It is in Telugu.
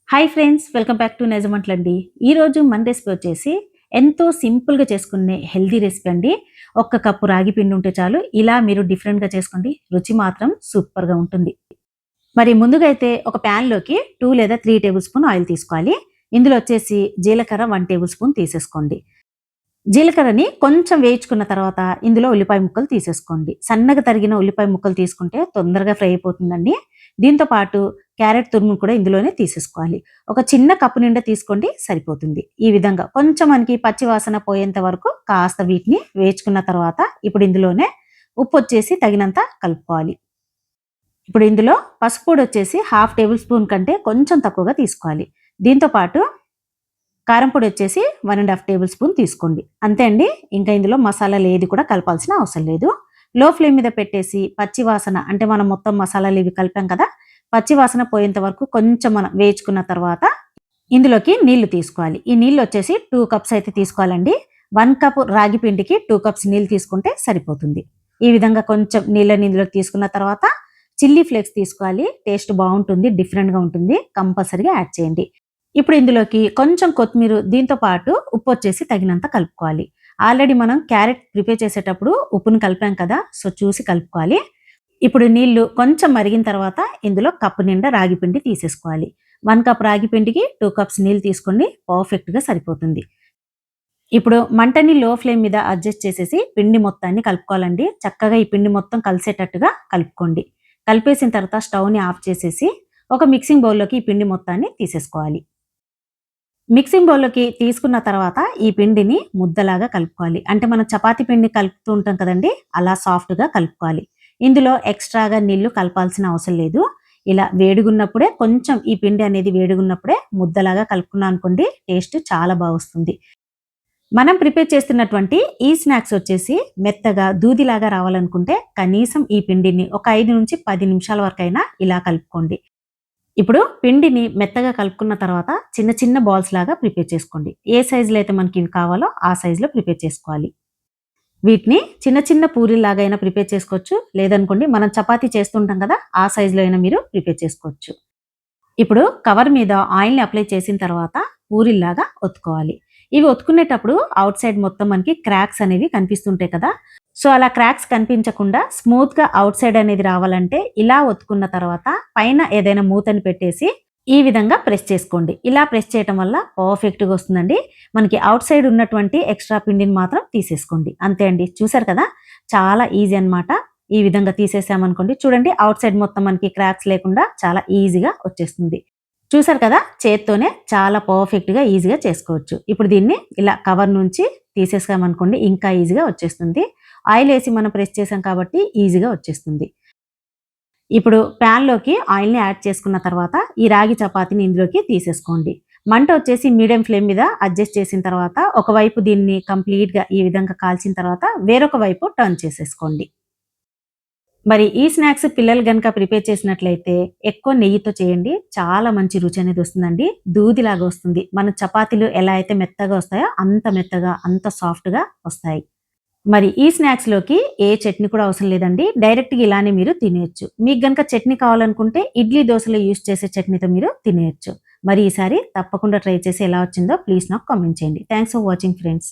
Hi friends, welcome back to నైజమంట్లండి. ఈరోజు మన రెసిపీ వచ్చేసి ఎంతో సింపుల్గా చేసుకునే హెల్దీ రెసిపీ అండి. ఒక్క కప్పు రాగి పిండి ఉంటే చాలు. ఇలా మీరు డిఫరెంట్గా చేసుకోండి, రుచి మాత్రం సూపర్గా ఉంటుంది. మరి ముందుగా అయితే ఒక ప్యాన్లోకి 2 లేదా 3 టేబుల్ స్పూన్ ఆయిల్ తీసుకోవాలి. ఇందులో వచ్చేసి జీలకర్ర 1 టేబుల్ స్పూన్ తీసేసుకోండి. జీలకర్రని కొంచెం వేయించుకున్న తర్వాత ఇందులో ఉల్లిపాయ ముక్కలు తీసేసుకోండి. సన్నగా తరిగిన ఉల్లిపాయ ముక్కలు తీసుకుంటే తొందరగా ఫ్రై అయిపోతుందండి. దీంతో పాటు క్యారెట్ తురుము కూడా ఇందులోనే తీసేసుకోవాలి. ఒక చిన్న కప్పు నిండా తీసుకోండి, సరిపోతుంది. ఈ విధంగా కొంచెం మనకి పచ్చి వాసన పోయేంత వరకు కాస్త వీటిని వేయించుకున్న తర్వాత ఇప్పుడు ఇందులోనే ఉప్పు వచ్చేసి తగినంత కలుపుకోవాలి. ఇప్పుడు ఇందులో పసుపు పొడి వచ్చేసి 1/2 టేబుల్ స్పూన్ కంటే కొంచెం తక్కువగా తీసుకోవాలి. దీంతో పాటు కారం పొడి వచ్చేసి 1.5 టేబుల్ స్పూన్ తీసుకోండి. అంతే అండి. ఇంకా ఇందులో మసాలాలు ఏది కూడా కలపాల్సిన అవసరం లేదు. లో ఫ్లేమ్ మీద పెట్టేసి పచ్చి వాసన అంటే మనం మొత్తం మసాలాలు ఇవి కలిపాం కదా, పచ్చి వాసన పోయేంత వరకు కొంచెం మనం వేయించుకున్న తర్వాత ఇందులోకి నీళ్లు తీసుకోవాలి. ఈ నీళ్ళు వచ్చేసి 2 కప్స్ అయితే తీసుకోవాలండి. 1 కప్ రాగి పిండికి 2 కప్స్ నీళ్ళు తీసుకుంటే సరిపోతుంది. ఈ విధంగా కొంచెం నీళ్ళని ఇందులోకి తీసుకున్న తర్వాత చిల్లీ ఫ్లేక్స్ తీసుకోవాలి. టేస్ట్ బాగుంటుంది, డిఫరెంట్గా ఉంటుంది. కంపల్సరీగా యాడ్ చేయండి. ఇప్పుడు ఇందులోకి కొంచెం కొత్తిమీర, దీంతో పాటు ఉప్పు వచ్చేసి తగినంత కలుపుకోవాలి. ఆల్రెడీ మనం క్యారెట్ ప్రిపేర్ చేసేటప్పుడు ఉప్పును కలిపాం కదా, సో చూసి కలుపుకోవాలి. ఇప్పుడు నీళ్లు కొంచెం మరిగిన తర్వాత ఇందులో కప్పు నిండా రాగి పిండి తీసేసుకోవాలి. 1 కప్ రాగి పిండికి 2 కప్స్ నీళ్ళు తీసుకోండి, పర్ఫెక్ట్గా సరిపోతుంది. ఇప్పుడు మంటని లో ఫ్లేమ్ మీద అడ్జస్ట్ చేసేసి పిండి మొత్తాన్ని కలుపుకోవాలండి. చక్కగా ఈ పిండి మొత్తం కలిసేటట్టుగా కలుపుకోండి. కలిపేసిన తర్వాత స్టవ్ని ఆఫ్ చేసేసి ఒక మిక్సింగ్ బౌల్లోకి ఈ పిండి మొత్తాన్ని తీసేసుకోవాలి. మిక్సింగ్ బౌల్లోకి తీసుకున్న తర్వాత ఈ పిండిని ముద్దలాగా కలుపుకోవాలి. అంటే మనం చపాతీ పిండి కలుపుతూ ఉంటాం కదండి, అలా సాఫ్ట్గా కలుపుకోవాలి. ఇందులో ఎక్స్ట్రాగా నీళ్లు కలపాల్సిన అవసరం లేదు. ఇలా వేడిగున్నప్పుడే కొంచెం ఈ పిండి అనేది వేడిగున్నప్పుడే ముద్దలాగా కలుపుకున్నాం అనుకోండి, టేస్ట్ చాలా బాగా వస్తుంది. మనం ప్రిపేర్ చేస్తున్నటువంటి ఈ స్నాక్స్ వచ్చేసి మెత్తగా దూదిలాగా రావాలనుకుంటే కనీసం ఈ పిండిని ఒక 5 నుంచి 10 నిమిషాల వరకైనా ఇలా కలుపుకోండి. ఇప్పుడు పిండిని మెత్తగా కలుపుకున్న తర్వాత చిన్న చిన్న బాల్స్ లాగా ప్రిపేర్ చేసుకోండి. ఏ సైజులో అయితే మనకి ఇవి కావాలో ఆ సైజులో ప్రిపేర్ చేసుకోవాలి. వీటిని చిన్న చిన్న పూరీలాగా అయినా ప్రిపేర్ చేసుకోవచ్చు, లేదనుకోండి మనం చపాతీ చేస్తుంటాం కదా, ఆ సైజులో అయినా మీరు ప్రిపేర్ చేసుకోవచ్చు. ఇప్పుడు కవర్ మీద ఆయిల్ని అప్లై చేసిన తర్వాత పూరీలాగా ఒత్తుకోవాలి. ఇవి ఒత్తుకునేటప్పుడు అవుట్ సైడ్ మొత్తం మనకి క్రాక్స్ అనేవి కనిపిస్తుంటాయి కదా, సో అలా క్రాక్స్ కనిపించకుండా స్మూత్గా అవుట్ సైడ్ అనేది రావాలంటే ఇలా ఒత్తుకున్న తర్వాత పైన ఏదైనా మూతని పెట్టేసి ఈ విధంగా ప్రెస్ చేసుకోండి. ఇలా ప్రెస్ చేయడం వల్ల పర్ఫెక్ట్గా వస్తుందండి. మనకి అవుట్ సైడ్ ఉన్నటువంటి ఎక్స్ట్రా పిండిని మాత్రం తీసేసుకోండి. అంతే అండి. చూసారు కదా, చాలా ఈజీ అన్నమాట. ఈ విధంగా తీసేసామనుకోండి, చూడండి అవుట్ సైడ్ మొత్తం మనకి క్రాక్స్ లేకుండా చాలా ఈజీగా వచ్చేస్తుంది. చూసారు కదా, చేత్తోనే చాలా పర్ఫెక్ట్గా ఈజీగా చేసుకోవచ్చు. ఇప్పుడు దీన్ని ఇలా కవర్ నుంచి తీసేసామనుకోండి, ఇంకా ఈజీగా వచ్చేస్తుంది. ఆయిల్ వేసి మనం ప్రెస్ చేసాం కాబట్టి ఈజీగా వచ్చేస్తుంది. ఇప్పుడు ప్యాన్లోకి ఆయిల్ని యాడ్ చేసుకున్న తర్వాత ఈ రాగి చపాతీని ఇందులోకి తీసేసుకోండి. మంట వచ్చేసి మీడియం ఫ్లేమ్ మీద అడ్జస్ట్ చేసిన తర్వాత ఒకవైపు దీన్ని కంప్లీట్గా ఈ విధంగా కాల్చిన తర్వాత వేరొక వైపు టర్న్ చేసేసుకోండి. మరి ఈ స్నాక్స్ పిల్లలు గనక ప్రిపేర్ చేసినట్లయితే ఎక్కువ నెయ్యితో చేయండి, చాలా మంచి రుచి అనేది వస్తుందండి. దూదిలాగా వస్తుంది. మన చపాతీలు ఎలా అయితే మెత్తగా వస్తాయో అంత మెత్తగా, అంత సాఫ్ట్గా వస్తాయి. మరి ఈ స్నాక్స్‌లోకి ఏ చట్నీ కూడా అవసరం లేదండి. డైరెక్ట్‌గా ఇలానే మీరు తినేయొచ్చు. మీకు గనక చట్నీ కావాలనుకుంటే ఇడ్లీ, దోసలో యూజ్ చేసే చట్నీతో మీరు తినేయొచ్చు. మరి ఈసారి తప్పకుండా ట్రై చేసి ఎలా వచ్చిందో ప్లీజ్ నాకు కామెంట్ చేయండి. Thanks for watching friends.